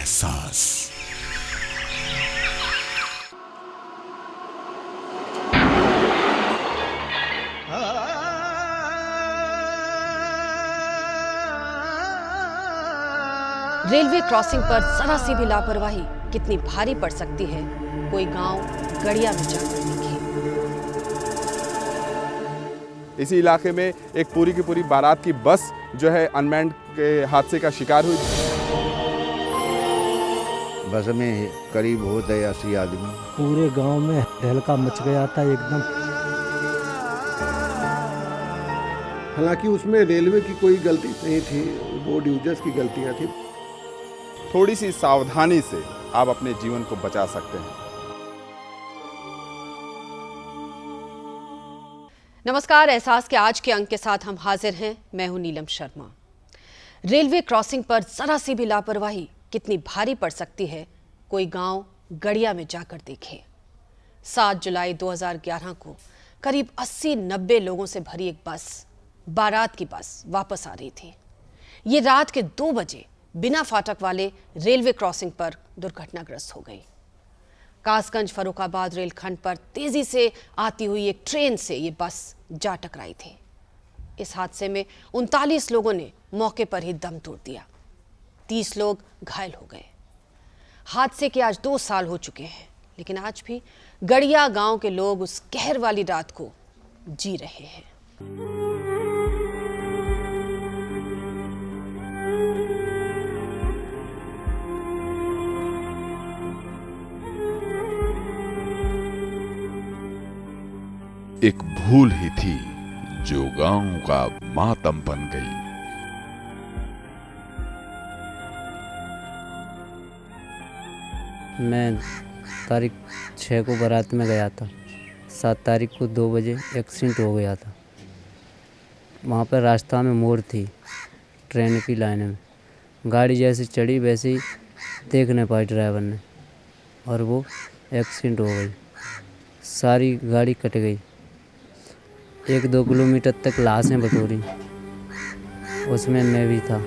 एहसास। Railway crossing पर जरा सी भी लापरवाही कितनी भारी पड़ सकती है, कोई गांव गड़िया में जाकर देखे। इसी इलाके में एक पूरी की पूरी बारात की बस जो है अनमैन्ड के हादसे का शिकार हुई। बस में करीब हो गए 80 आदमी। पूरे गांव में तहलका मच गया था एकदम। हालांकि उसमें रेलवे की कोई गलती नहीं थी, बोर्ड यूजर्स की गलतियां थी। थोड़ी सी सावधानी से आप अपने जीवन को बचा सकते हैं। नमस्कार, एहसास के आज के अंक के साथ हम हाजिर हैं। मैं हूं नीलम शर्मा। रेलवे क्रॉसिंग पर जरा सी भी लापरवाही कितनी भारी पड़ सकती है, कोई गांव गड़िया में जाकर देखे। 7 जुलाई 2011 को करीब 80-90 लोगों से भरी एक बस, बारात की बस, वापस आ रही थी। ये रात के 2 बजे बिना फाटक वाले रेलवे क्रॉसिंग पर दुर्घटनाग्रस्त हो गई। कासगंज फर्रुखाबाद रेलखंड पर तेजी से आती हुई एक ट्रेन से ये बस जा टकराई थी। इस हादसे में 39 लोगों ने मौके पर ही दम तोड़ दिया, 30 लोग घायल हो गए। हादसे के आज 2 साल हो चुके हैं, लेकिन आज भी गड़िया गांव के लोग उस कहर वाली रात को जी रहे हैं। एक भूल ही थी जो गांव का मातम बन गई। मैं तारीख 6 को बारात में गया था। 7 तारीख को 2 बजे एक्सीडेंट हो गया था। वहाँ पर रास्ता में मोड़ थी ट्रेन की लाइन में। गाड़ी जैसे चढ़ी वैसे ही देख नहीं पाई ड्राइवर ने, और वो एक्सीडेंट हो गई। सारी गाड़ी कट गई। 1-2 किलोमीटर तक लाशें बटोरी, उसमें मैं भी था।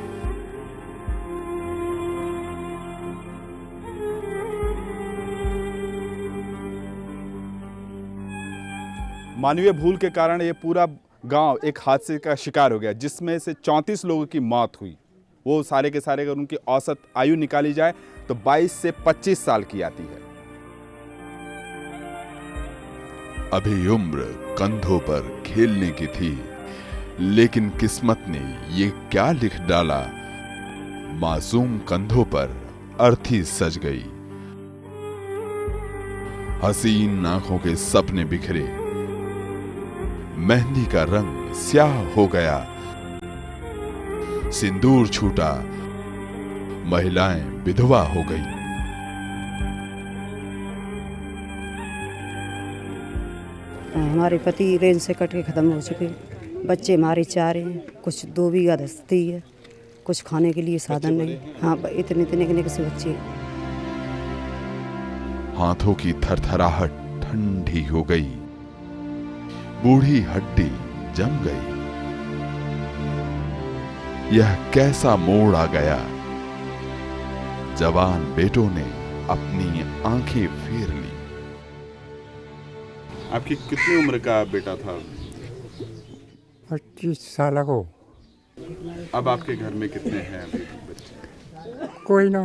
मानवीय भूल के कारण ये पूरा गांव एक हादसे का शिकार हो गया, जिसमें से 34 लोगों की मौत हुई। वो सारे के सारे, अगर उनकी औसत आयु निकाली जाए तो 22 से 25 साल की आती है। अभी उम्र कंधों पर खेलने की थी, लेकिन किस्मत ने ये क्या लिख डाला, मासूम कंधों पर अर्थी सज गई। हसीन आंखों के सपने बिखरे, मेहंदी का रंग स्याह हो गया, सिंदूर छूटा, महिलाएं विधवा हो गई। हमारे पति रेंज से कट के ख़त्म हो चुके। बच्चे हमारे 4 हैं, कुछ 2 बीघा दस्ती है, कुछ खाने के लिए साधन नहीं। हाँ, इतने इतने से बच्चे। हाथों की थरथराहट ठंडी हो गई, बूढ़ी हड्डी जम गई। यह कैसा मोड़ आ गया। जवान बेटों ने अपनी आंखें फेर ली। आपकी कितनी उम्र का बेटा था? 25 साल को। अब आपके घर में कितने हैं अभी बच्चे? कोई ना,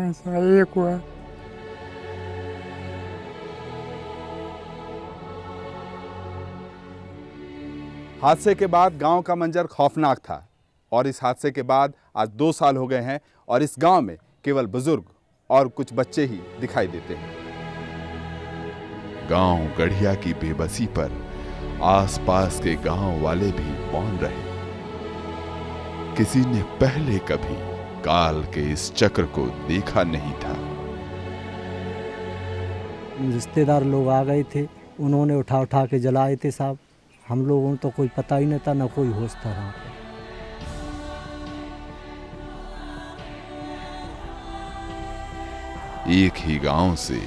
एक हुआ। हादसे के बाद गांव का मंजर खौफनाक था, और इस हादसे के बाद आज 2 साल हो गए हैं, और इस गांव में केवल बुजुर्ग और कुछ बच्चे ही दिखाई देते हैं। गांव गढ़िया की बेबसी पर आसपास के गांव वाले भी मौन रहे। किसी ने पहले कभी काल के इस चक्र को देखा नहीं था। रिश्तेदार लोग आ गए थे, उन्होंने उठा के जलाए थे साहब। हम लोगों को तो कोई पता ही नहीं था, ना कोई होश था वहाँ पे। एक ही गांव से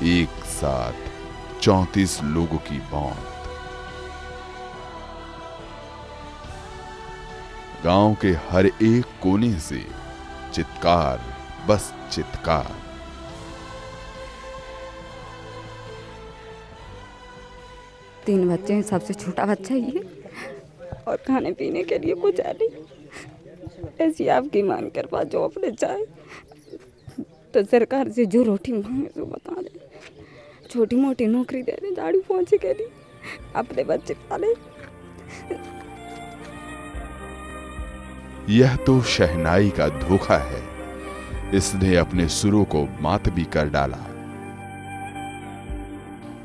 एक साथ 34 लोगों की मौत। गांव के हर एक कोने से चित्कार, बस चित्कार। तीन बच्चे हैं, सबसे छोटा बच्चा ही है और खाने पीने के लिए कुछ है नहीं। ऐसी आपकी मान कृपा जो अपने चाहे तो सरकार से जो रोटी मांगे तो बता दे, छोटी मोटी नौकरी दे दे, झाड़ू पोंछे के लिए अपने बच्चे पाले। यह तो शहनाई का धोखा है। इसने अपने सुरों को मात भी कर डाला।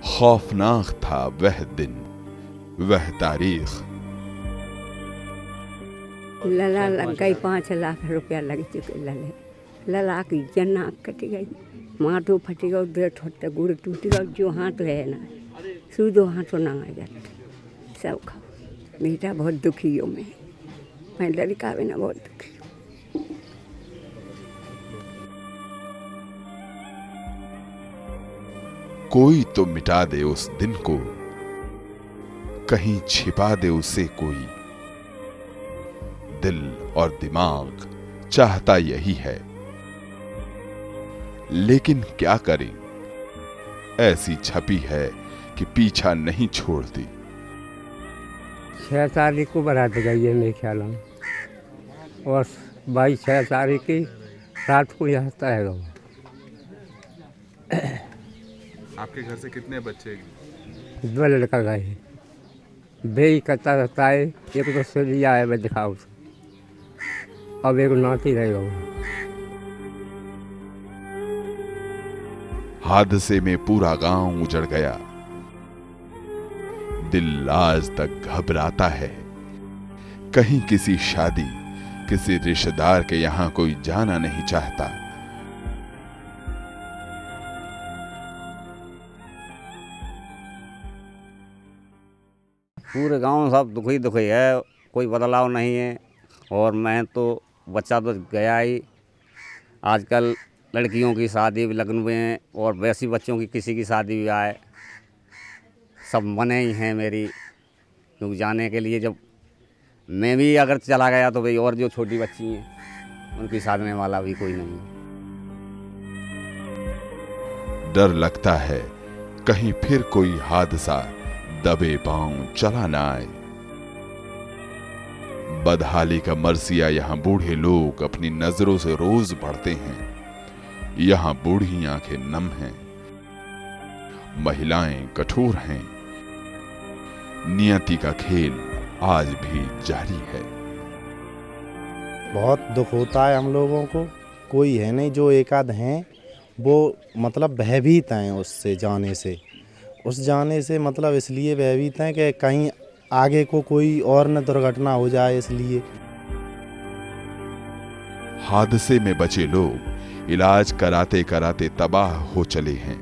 खौफनाक था वह दिन, वह तारीख। लला लग गई, 5 लाख रुपया लग चुके लले। लला की जना कट गई, माथो फट गया, देह ठोटे गुड़ टूट गया, जो हाथ है ना सूदो हाथों ना आ जाते सब खाओ। बेटा बहुत दुखी हो मैं लड़का भी ना बहुत दुखी। कोई तो मिटा दे उस दिन को, कहीं छिपा दे उसे कोई। दिल और दिमाग चाहता यही है, लेकिन क्या करें, ऐसी छपी है कि पीछा नहीं छोड़ती। 6 तारीख को बारात गई है मेरे ख्याल में, और 22-6 तारीख की रात को यहाँ तय हो। आपके घर से कितने बच्चे? 2 लड़का गए, बे करता रहता है। एक तो सिलिया है, मैं दिखाऊँ, अब एक नाती रहेगा। हादसे में पूरा गांव उजड़ गया। दिल आज तक घबराता है। कहीं किसी शादी, किसी रिश्तेदार के यहां कोई जाना नहीं चाहता। पूरे गांव सब दुखी है, कोई बदलाव नहीं है। और मैं तो बच्चा तो गया ही। आजकल लड़कियों की शादी भी लगन में है, और वैसी बच्चों की किसी की शादी भी आए, सब मने ही हैं मेरी। क्योंकि जाने के लिए जब मैं भी अगर चला गया तो भाई और जो छोटी बच्ची हैं उनकी साधने वाला भी कोई नहीं। डर लगता है कहीं फिर कोई हादसा दबे पांव चला ना आए। बदहाली का मरसिया यहां बूढ़े लोग अपनी नजरों से रोज पढ़ते हैं। यहां बूढ़ी आंखें नम हैं, महिलाएं कठोर हैं। नियति का खेल आज भी जारी है। बहुत दुख होता है हम लोगों को। कोई है नहीं, जो एक आध हैं वो मतलब भयभीत हैं उससे जाने से। उस जाने से मतलब इसलिए भयभीत हैं कि कहीं आगे को कोई और न दुर्घटना हो जाए, इसलिए। हादसे में बचे लोग इलाज कराते कराते तबाह हो चले हैं।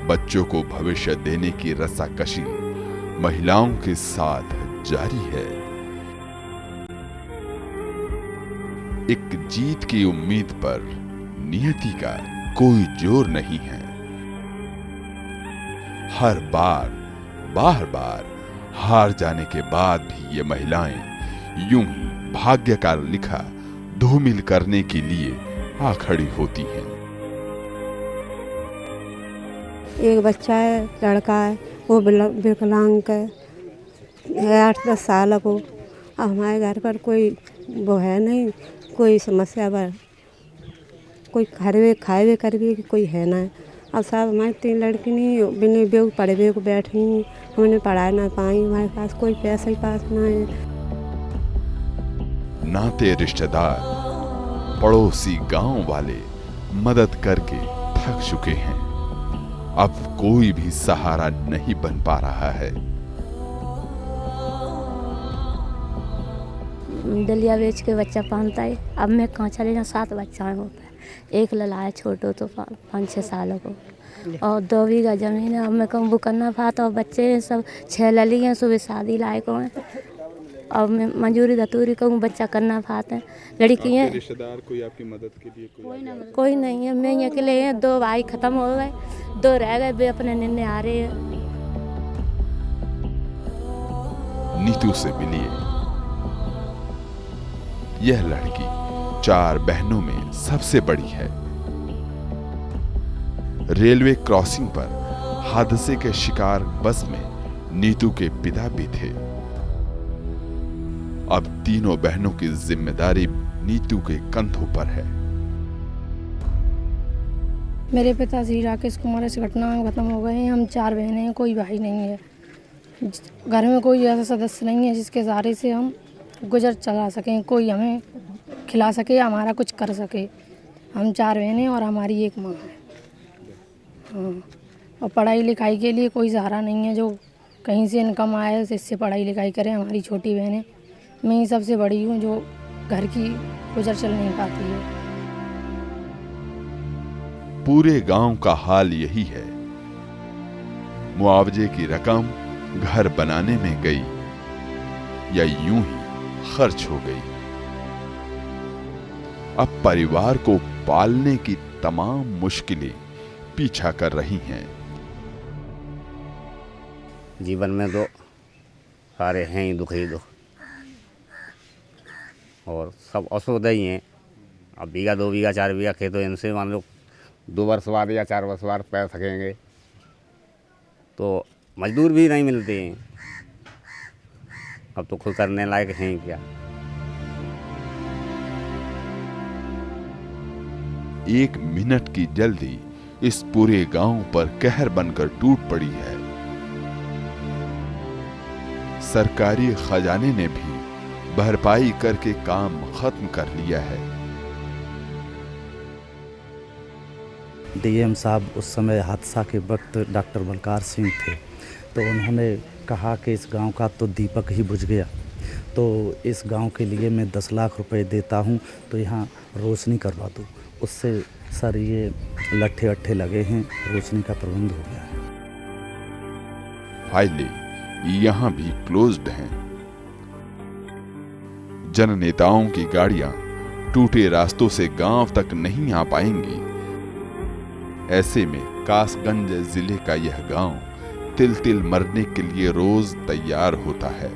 बच्चों को भविष्य देने की रस्साकशी महिलाओं के साथ जारी है। एक जीत की उम्मीद पर नियति का कोई जोर नहीं है। हर बार बार हार जाने के बाद भी ये महिलाएं यूं ही भाग्य का लिखा धूमिल करने के लिए आ खड़ी होती हैं। एक बच्चा है, लड़का है, वो विकलांग है, 8-10 साल को। अब हमारे घर पर कोई वो है नहीं, कोई समस्या पर कोई खाए करके कोई है ना। अब साहब हमारी 3 लड़की नहीं बिना बेग पढ़े हुए को बैठी, हमने पढ़ा ना पाई, हमारे पास कोई पैसा ही पास ना है। नाते रिश्तेदार, पड़ोसी, गांव वाले मदद करके थक चुके हैं। अब कोई भी सहारा नहीं बन पा रहा है। दलिया बेच के बच्चा पालता है। अब मैं कहाँ चले जाऊँ, 7 बच्चा है। एक लला है छोटो तो 5-6 सालों को, और 2 बीघा जमीन है। अब मैं कहूँ वो करना पाता, और बच्चे सब 6 लली हैं, सुबह शादी लायक हैं। अब मैं मंजूरी धतूरी कहूँ बच्चा करना पाते हैं। लड़की हैं, रिश्तेदार कोई आपकी मदद के लिए कोई नहीं है। मैं अकेले हैं, 2 भाई खत्म हो गए, 2 रह गए, वे अपने निन्ने आ रहे हैं। नीतू से मिलिए। यह लड़की 4 बहनों में सबसे बड़ी है। रेलवे क्रॉसिंग पर हादसे के शिकार बस में नीतू के पिता भी थे। अब तीनों बहनों की जिम्मेदारी नीतू के कंधों पर है। मेरे पिताश्री राकेश कुमार इस घटना में खत्म हो गए हैं। हम 4 बहनें हैं, कोई भाई नहीं है। घर में कोई ऐसा सदस्य नहीं है जिसके सहारे से हम गुजर चला सकें, कोई हमें खिला सके या हमारा कुछ कर सके। हम 4 बहनें और हमारी एक माँ है। हाँ, और पढ़ाई लिखाई के लिए कोई सहारा नहीं है जो कहीं से इनकम आए इससे पढ़ाई लिखाई करें। हमारी छोटी बहनें, मैं ही सबसे बड़ी हूँ जो घर की गुजर चल नहीं पाती है। पूरे गांव का हाल यही है। मुआवजे की रकम घर बनाने में गई या यूं ही खर्च हो गई। अब परिवार को पालने की तमाम मुश्किलें पीछा कर रही हैं। जीवन में तो सारे हैं ही दुख ही दुख, और सब असुविधा ही हैं। अब बीघा 2 बीघा 4 बीघा खेत हो, इनसे मान लो 2 वर्ष बाद या 4 वर्ष बाद पै सकेंगे, तो मजदूर भी नहीं मिलते हैं। अब तो खुद करने लायक हैं ही क्या। एक मिनट की जल्दी इस पूरे गांव पर कहर बनकर टूट पड़ी है। सरकारी खजाने ने भी भरपाई करके काम खत्म कर लिया है। डीएम साहब उस समय हादसा के वक्त डॉक्टर बलकार सिंह थे, तो उन्होंने कहा कि इस गांव का तो दीपक ही बुझ गया, तो इस गांव के लिए मैं 10 लाख रुपए देता हूं, तो यहाँ रोशनी करवा दो। उससे सर ये लट्ठे अट्ठे लगे हैं, रोशनी का प्रबंध हो गया है। फाइलें यहां भी क्लोज्ड हैं। जननेताओं की गाड़ियां टूटे रास्तों से गांव तक नहीं आ पाएंगी। ऐसे में कासगंज जिले का यह गांव तिल तिल मरने के लिए रोज तैयार होता है।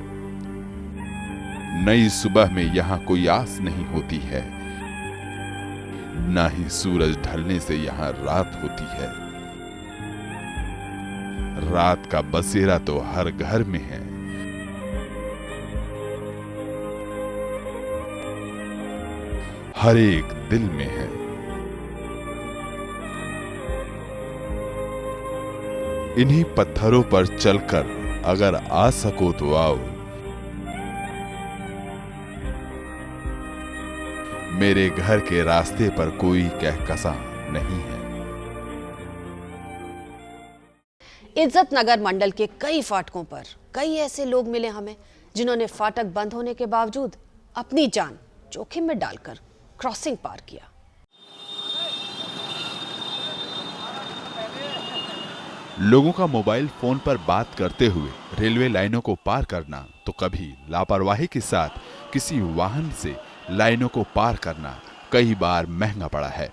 नई सुबह में यहां कोई आस नहीं होती है, ना ही सूरज ढलने से यहां रात होती है। रात का बसेरा तो हर घर में है। हर एक दिल में है। इन्हीं पत्थरों पर चलकर अगर आ सको तो आओ। मेरे घर के रास्ते पर कोई कहकशां नहीं है। इज्जत नगर मंडल के कई फाटकों पर कई ऐसे लोग मिले हमें जिन्होंने फाटक बंद होने के बावजूद अपनी जान जोखिम में डालकर क्रॉसिंग पार किया। लोगों का मोबाइल फोन पर बात करते हुए रेलवे लाइनों को पार करना, तो कभी लापरवाही के साथ किसी वाहन से लाइनों को पार करना कई बार महंगा पड़ा है।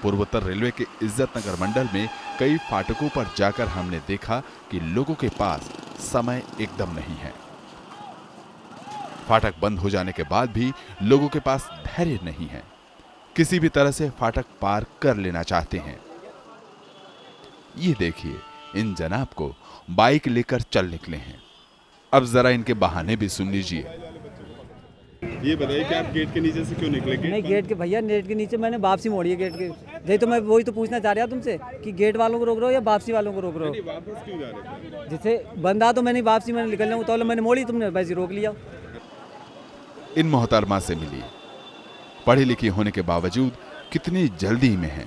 पूर्वोत्तर रेलवे के इज्जत नगर मंडल में कई फाटकों पर जाकर हमने देखा कि लोगों के पास समय एकदम नहीं है। फाटक बंद हो जाने के बाद भी लोगों के पास धैर्य नहीं है। किसी भी तरह से फाटक पार कर लेना चाहते हैं। ये देखिए, इन जनाब को बाइक लेकर चल निकले हैं। अब जरा इनके बहाने भी सुन लीजिए। ये बताइए कि आप गेट के नीचे से क्यों निकले? नहीं, गेट के भैया, गेट के नीचे मैंने वापसी मोड़ी है गेट के। नहीं तो मैं वही तो पूछना चाह रहा तुमसे कि गेट वालों को रोक रहे हो या वापसी वालों को रोक रहे हो? नहीं, वापस क्यों जा रहे थे? जिसे बंदा तो मैंने वापसी मैंने निकलने को तो मैंने मोड़ी, तुमने वैसे रोक लिया। इन मोहतरमा से मिली, पढ़ी लिखी होने के बावजूद कितनी जल्दी में है।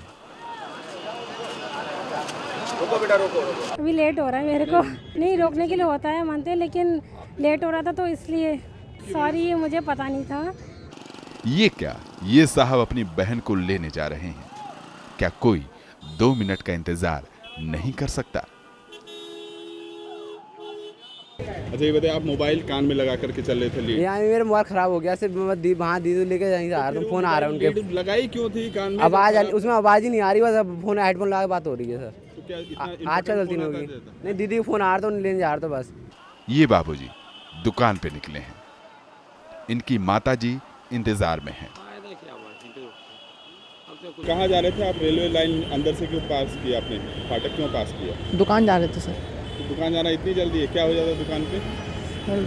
अभी लेट हो रहा है मेरे को। नहीं, रोकने के लिए होता है मानते हैं, लेकिन लेट हो रहा था तो इसलिए सॉरी, ये मुझे पता नहीं था। ये क्या, ये साहब अपनी बहन को लेने जा रहे हैं। क्या कोई 2 मिनट का इंतजार नहीं कर सकता? अच्छा, ये बताइए, आप मोबाइल कान में लगा करके चल रहे थे? यहाँ मेरा मोबाइल खराब हो गया, सिर्फ वहाँ दीदी लेके यहीं से आ रहा हूँ। फोन आ रहा है उनके। लगाई क्यों थी कान में? आवाज उसमें आवाज ही नहीं आ रही, बस फोन हेडफोन लगा के बात हो रही है सर। तो क्या अच्छा गलती नहीं होगी? नहीं, दीदी फोन आ रहा था, लेने जा रहा था बस। ये बाबूजी दुकान पे निकले हैं। इनकी माताजी इंतजार में हैं। कहाँ जा रहे थे आप? रेलवे लाइन अंदर से क्यों पास किया आपने? फाटक क्यों पास किया? दुकान जा रहे थे सर। तो दुकान जाना इतनी जल्दी है? क्या हो जाता है दुकान पे? सर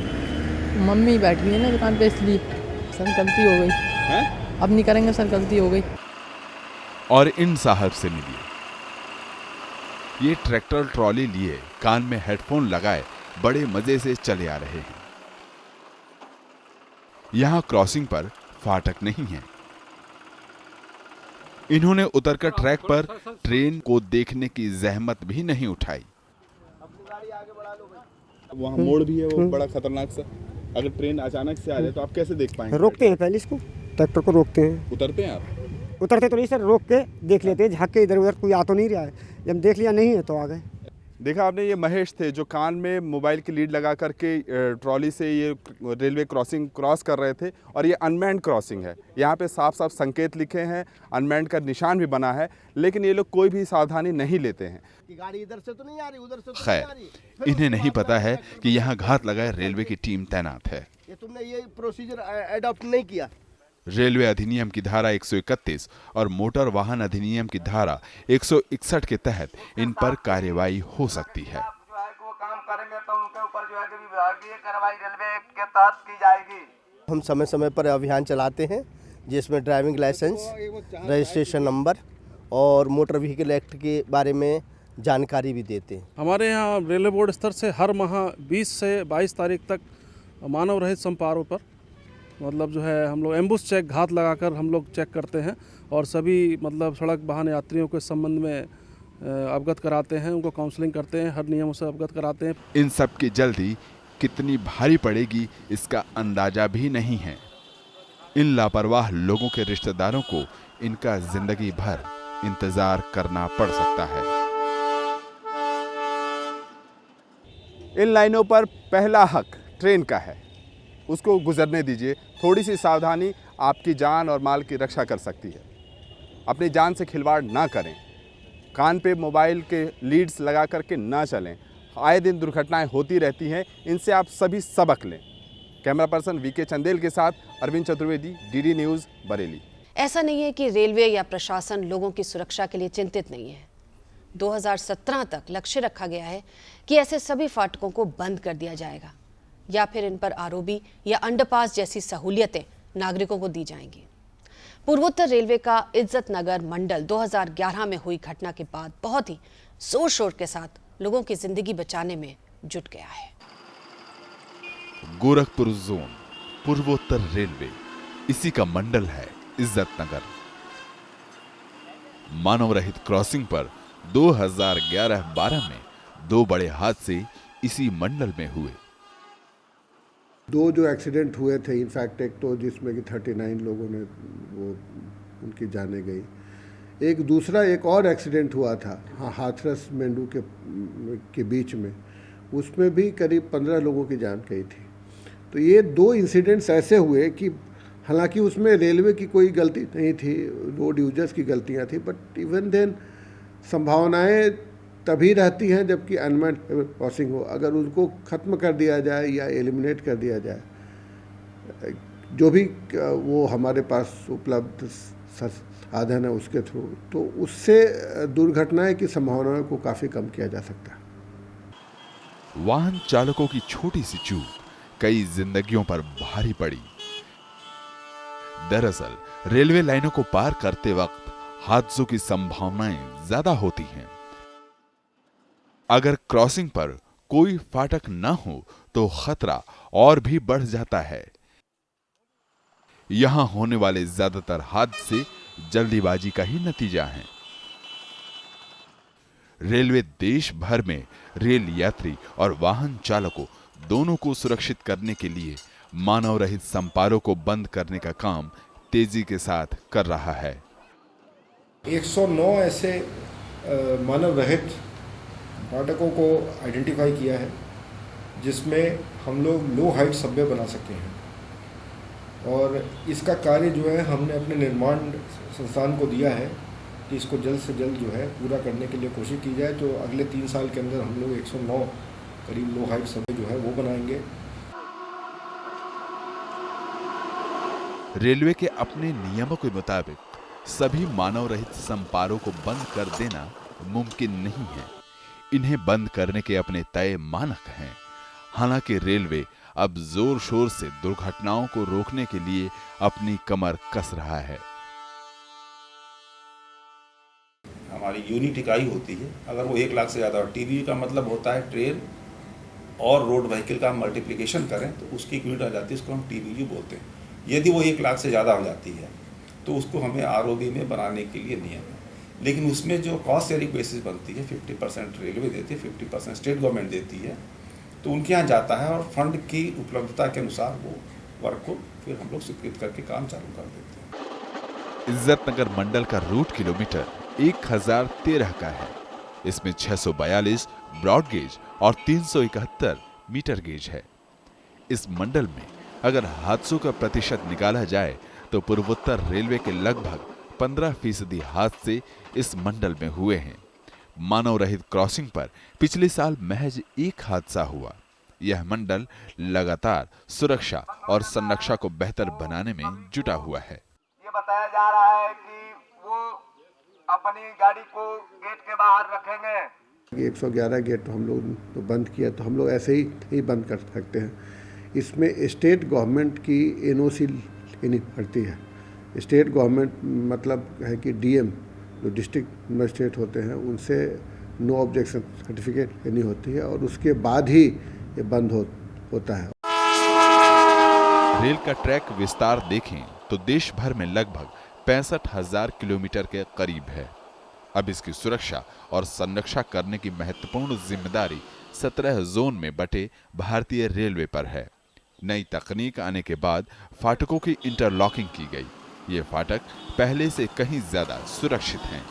मम्मी बैठी है ना दुकान पे, इसलिए सर गलती हो गई। हैं? अब नहीं करेंगे सर, गलती हो गई। और इन साहब से मिलिए। ये ट्रैक्टर ट्रॉली लिए कान में हेडफोन लगाए बड़े मजे से चले आ रहे हैं। यहां क्रॉसिंग पर फाटक नहीं है। इन्होंने उतरकर ट्रैक पर ट्रेन को देखने की जहमत भी नहीं उठाई। वहाँ मोड़ भी है वो बड़ा खतरनाक सा। अगर ट्रेन अचानक से आ जाए तो आप कैसे देख पाएंगे? रोकते हैं पहले इसको, ट्रैक्टर को रोकते हैं। उतरते हैं आप? उतरते तो नहीं सर, रोक के देख लेते हैं, झाँक के इधर उधर कोई आ तो नहीं रहा है। जब देख लिया नहीं है तो आ गए। देखा आपने, ये महेश थे जो कान में मोबाइल की लीड लगा करके ट्रॉली से ये रेलवे क्रॉसिंग क्रॉस कर रहे थे। और ये अनमैन्ड क्रॉसिंग है। यहाँ पे साफ साफ संकेत लिखे हैं, अनमैन्ड का निशान भी बना है, लेकिन ये लोग कोई भी सावधानी नहीं लेते हैं। गाड़ी इधर से तो नहीं आ रही, उधर से तो खैर, इन्हें नहीं पता है कि यहाँ घात लगाए रेलवे की टीम तैनात है। ये तुमने ये प्रोसीजर अडॉप्ट नहीं किया। रेलवे अधिनियम की धारा 131 और मोटर वाहन अधिनियम की धारा 161 के तहत इन पर कार्यवाही हो सकती है। हम समय समय पर अभियान चलाते हैं जिसमें ड्राइविंग लाइसेंस, रजिस्ट्रेशन नंबर और मोटर व्हीकल एक्ट के बारे में जानकारी भी देते हैं। हमारे यहाँ रेलवे बोर्ड स्तर से हर माह 20 से 22 तारीख तक मानव रहित संपारों पर मतलब जो है हम लोग एम्बुश चेक, घात लगाकर हम लोग चेक करते हैं और सभी मतलब सड़क वाहन यात्रियों के संबंध में अवगत कराते हैं, उनको काउंसलिंग करते हैं, हर नियमों से अवगत कराते हैं। इन सब की जल्दी कितनी भारी पड़ेगी इसका अंदाजा भी नहीं है। इन लापरवाह लोगों के रिश्तेदारों को इनका जिंदगी भर इंतजार करना पड़ सकता है। इन लाइनों पर पहला हक ट्रेन का है, उसको गुजरने दीजिए। थोड़ी सी सावधानी आपकी जान और माल की रक्षा कर सकती है। अपनी जान से खिलवाड़ ना करें। कान पे मोबाइल के लीड्स लगा करके ना चलें। आए दिन दुर्घटनाएं होती रहती हैं, इनसे आप सभी सबक लें। कैमरा पर्सन वीके चंदेल के साथ अरविंद चतुर्वेदी, डीडी न्यूज़, बरेली। ऐसा नहीं है कि रेलवे या प्रशासन लोगों की सुरक्षा के लिए चिंतित नहीं है। 2017 तक लक्ष्य रखा गया है कि ऐसे सभी फाटकों को बंद कर दिया जाएगा या फिर इन पर आरओबी या अंडरपास जैसी सहूलियतें नागरिकों को दी जाएंगी। पूर्वोत्तर रेलवे का इज्जत नगर मंडल 2011 में हुई घटना के बाद बहुत ही जोर शोर के साथ लोगों की जिंदगी बचाने में जुट गया है। गोरखपुर जोन पूर्वोत्तर रेलवे, इसी का मंडल है इज्जत नगर। मानव रहित क्रॉसिंग पर 2011-12 में 2 बड़े हादसे इसी मंडल में हुए। 2 जो एक्सीडेंट हुए थे, इनफैक्ट एक तो जिसमें कि 39 लोगों ने वो उनकी जानें गई। एक और एक्सीडेंट हुआ था हाथरस मेंढू के बीच में, उसमें भी करीब 15 लोगों की जान गई थी। तो ये 2 इंसिडेंट्स ऐसे हुए कि हालांकि उसमें रेलवे की कोई गलती नहीं थी, रोड यूजर्स की गलतियां थी, बट इवन देन संभावनाएं तभी रहती हैं जबकि अनमैन्ड क्रॉसिंग हो। अगर उनको ख़त्म कर दिया जाए या एलिमिनेट कर दिया जाए, जो भी वो हमारे पास उपलब्ध साधन है उसके थ्रू, तो उससे दुर्घटनाएं की संभावनाओं को काफ़ी कम किया जा सकता है। वाहन चालकों की छोटी सी चूक कई जिंदगियों पर भारी पड़ी। दरअसल रेलवे लाइनों को पार करते वक्त हादसों की संभावनाएं ज्यादा होती हैं। अगर क्रॉसिंग पर कोई फाटक न हो तो खतरा और भी बढ़ जाता है। यहां होने वाले ज्यादातर हादसे जल्दीबाजी का ही नतीजा है। रेलवे देश भर में रेल यात्री और वाहन चालकों दोनों को सुरक्षित करने के लिए मानव रहित संपारों को बंद करने का काम तेजी के साथ कर रहा है। 109 ऐसे मानव रहित फाटकों को आइडेंटिफाई किया है जिसमें हम लोग लो हाइट सबवे बना सके हैं, और इसका कार्य जो है हमने अपने निर्माण संस्थान को दिया है कि इसको जल्द से जल्द जो है पूरा करने के लिए कोशिश की जाए। तो अगले 3 साल के अंदर हम लोग 109 करीब लो हाइट सबवे जो है वो बनाएंगे। रेलवे के अपने नियमों के मुताबिक सभी मानव रहित संपारों को बंद कर देना मुमकिन नहीं है। इन्हें बंद करने के अपने तय मानक हैं। हालांकि रेलवे अब जोर शोर से दुर्घटनाओं को रोकने के लिए अपनी कमर कस रहा है। हमारी यूनिट इकाई होती है, अगर वो 1 लाख से ज़्यादा हो, टीबी का मतलब होता है ट्रेन और रोड व्हीकल का मल्टीप्लिकेशन करें तो उसकी यूनिट आ जाती है, उसको हम टीबीयू बोलते हैं। यदि वो 1 लाख से ज़्यादा हो जाती है तो उसको हमें आरओबी में बनाने के लिए नियम है, लेकिन उसमें जो कॉस्ट शेयरिंग बेसिस बनती है 50% रेलवे देती है, 50% स्टेट गवर्नमेंट देती है, तो उनके यहाँ जाता है और फंड की उपलब्धता के अनुसार वो वर्क को फिर हम लोग स्वीकृत करके काम चालू कर देते हैं। इज्जतनगर मंडल का रूट किलोमीटर 1013 का है। इसमें 642 ब्रॉड गेज और 371 मीटर गेज है। इस मंडल में अगर हादसों का प्रतिशत निकाला जाए तो पूर्वोत्तर रेलवे के लगभग 15% हादसे इस मंडल में हुए हैं। मानव रहित क्रॉसिंग पर पिछले साल महज 1 हादसा हुआ। यह मंडल लगातार सुरक्षा और संरक्षा को बेहतर बनाने में जुटा हुआ है। ये बताया जा रहा है कि वो अपनी गाड़ी को गेट के बाहर रखेंगे। 111 गेट हम लोग तो बंद किया, तो हम लोग ऐसे ही बंद कर सकते हैं। इसमें स्टेट गवर्नमेंट की एनओसी लेनी पड़ती है। स्टेट गवर्नमेंट मतलब है कि डीएम जो डिस्ट्रिक्ट मजिस्ट्रेट होते हैं उनसे नो ऑब्जेक्शन सर्टिफिकेट लेनी होती है और उसके बाद ही ये बंद होता है। रेल का ट्रैक विस्तार देखें तो देश भर में लगभग 65,000 किलोमीटर के करीब है। अब इसकी सुरक्षा और संरक्षा करने की महत्वपूर्ण जिम्मेदारी 17 जोन में बटे भारतीय रेलवे पर है। नई तकनीक आने के बाद फाटकों की इंटरलॉकिंग की गई। ये फाटक पहले से कहीं ज्यादा सुरक्षित हैं।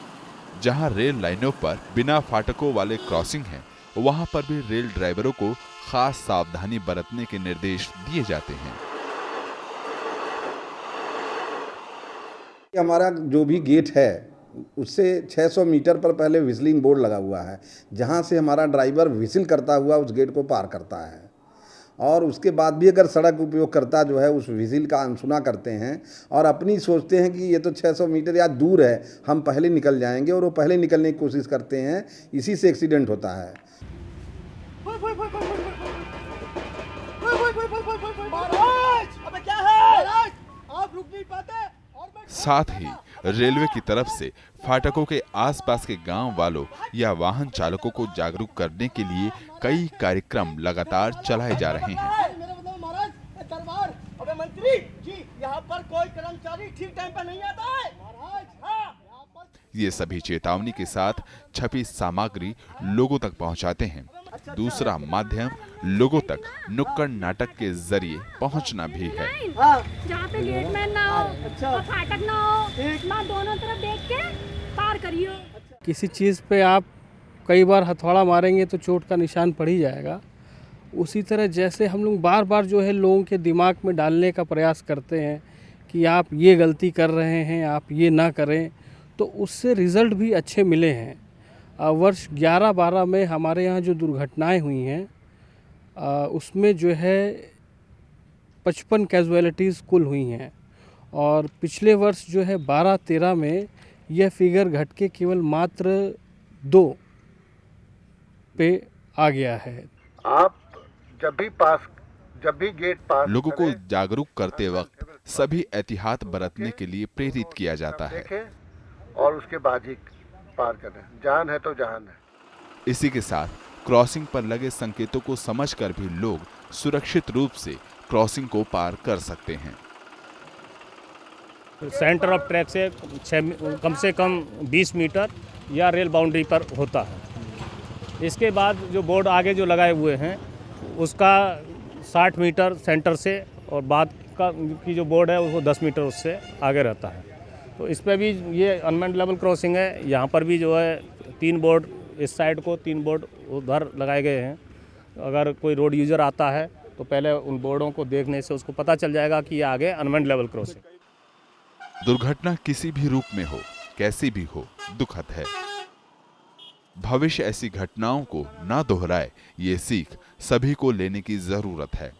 जहां रेल लाइनों पर बिना फाटकों वाले क्रॉसिंग हैं, वहां पर भी रेल ड्राइवरों को खास सावधानी बरतने के निर्देश दिए जाते हैं। हमारा जो भी गेट है उससे 600 मीटर पर पहले विजलिंग बोर्ड लगा हुआ है, जहां से हमारा ड्राइवर विजिल करता हुआ उस गेट को पार करता है। और उसके बाद भी अगर सड़क उपयोगकर्ता जो है उस विजिल का अनसुना करते हैं और अपनी सोचते हैं कि ये तो 600 मीटर या दूर है, हम पहले निकल जाएंगे, और वो पहले निकलने की कोशिश करते हैं, इसी से एक्सीडेंट होता है। साथ ही रेलवे की तरफ से फाटकों के आसपास के गांव वालों या वाहन चालकों को जागरूक करने के लिए कई कार्यक्रम लगातार चलाए जा रहे हैं। मंत्री जी, यहाँ पर कोई कर्मचारी ठीक टाइम पर नहीं आता है। ये सभी चेतावनी के साथ छपी सामग्री लोगों तक पहुंचाते हैं। दूसरा माध्यम लोगों तक नुक्कड़ नाटक के जरिए पहुंचना भी है। जहाँ पे गेटमैन ना हो, और फाटक ना हो, ना दोनों तरफ देख के पार करियो। किसी चीज़ पे आप कई बार हथौड़ा मारेंगे तो चोट का निशान पड़ ही जाएगा। उसी तरह जैसे हम लोग बार बार जो है लोगों के दिमाग में डालने का प्रयास करते हैं कि आप ये गलती कर रहे हैं, आप ये ना करें, तो उससे रिज़ल्ट भी अच्छे मिले हैं। वर्ष 11-12 में हमारे यहाँ जो दुर्घटनाएं हुई हैं उसमें जो है 55 कैजुअलिटीज़ कुल हुई हैं, और पिछले वर्ष जो है 12-13 में यह फिगर घट के केवल मात्र 2 पे आ गया है। आप जब भी गेट पास लोगों को जागरूक करते वक्त सभी एहतियात बरतने के लिए प्रेरित किया जाता है और उसके बाद ही पार करें। जान है तो जहान है। इसी के साथ क्रॉसिंग पर लगे संकेतों को समझकर भी लोग सुरक्षित रूप से क्रॉसिंग को पार कर सकते हैं। सेंटर ऑफ ट्रैक से कम से कम 20 मीटर या रेल बाउंड्री पर होता है। इसके बाद जो बोर्ड आगे जो लगाए हुए हैं उसका 60 मीटर सेंटर से, और बाद का की जो बोर्ड है वो 10 मीटर उससे आगे रहता है। तो इस पर भी ये अनमेंड लेवल क्रॉसिंग है। यहाँ पर भी जो है 3 बोर्ड इस साइड को, 3 बोर्ड उधर लगाए गए हैं। अगर कोई रोड यूज़र आता है तो पहले उन बोर्डों को देखने से उसको पता चल जाएगा कि ये आगे अनमेंड लेवल क्रॉसिंग। दुर्घटना किसी भी रूप में हो, कैसी भी हो, दुखद है। भविष्य ऐसी घटनाओं को ना दोहराए, ये सीख सभी को लेने की जरूरत है।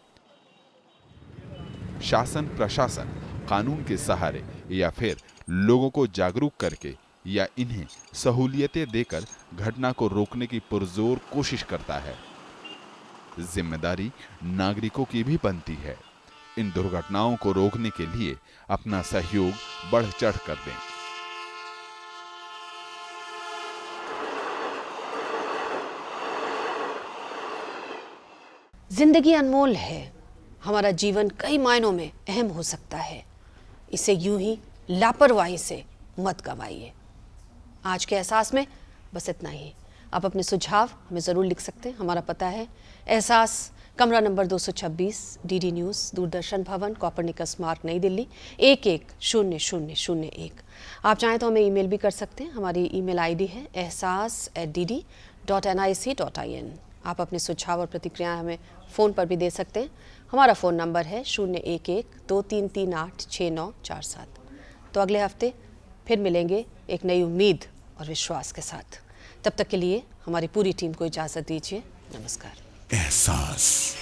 शासन प्रशासन कानून के सहारे या फिर लोगों को जागरूक करके या इन्हें सहूलियतें देकर घटना को रोकने की पुरजोर कोशिश करता है। जिम्मेदारी नागरिकों की भी बनती है। इन दुर्घटनाओं को रोकने के लिए अपना सहयोग बढ़ चढ़ कर दें। जिंदगी अनमोल है। हमारा जीवन कई मायनों में अहम हो सकता है। इसे यूं ही लापरवाही से मत गंवाइए। आज के एहसास में बस इतना ही। आप अपने सुझाव हमें ज़रूर लिख सकते हैं। हमारा पता है एहसास, कमरा नंबर 226, डीडी न्यूज़, दूरदर्शन भवन, कॉपरनिकस मार्ग, नई दिल्ली 110001। आप चाहें तो हमें ईमेल भी कर सकते हैं। हमारी ईमेल आईडी है ehsas@dd.nic.in। आप अपने सुझाव और प्रतिक्रियाएं हमें फ़ोन पर भी दे सकते हैं। हमारा फ़ोन नंबर है 011-2338-6947। तो अगले हफ्ते फिर मिलेंगे एक नई उम्मीद और विश्वास के साथ। तब तक के लिए हमारी पूरी टीम को इजाज़त दीजिए। नमस्कार। एहसास।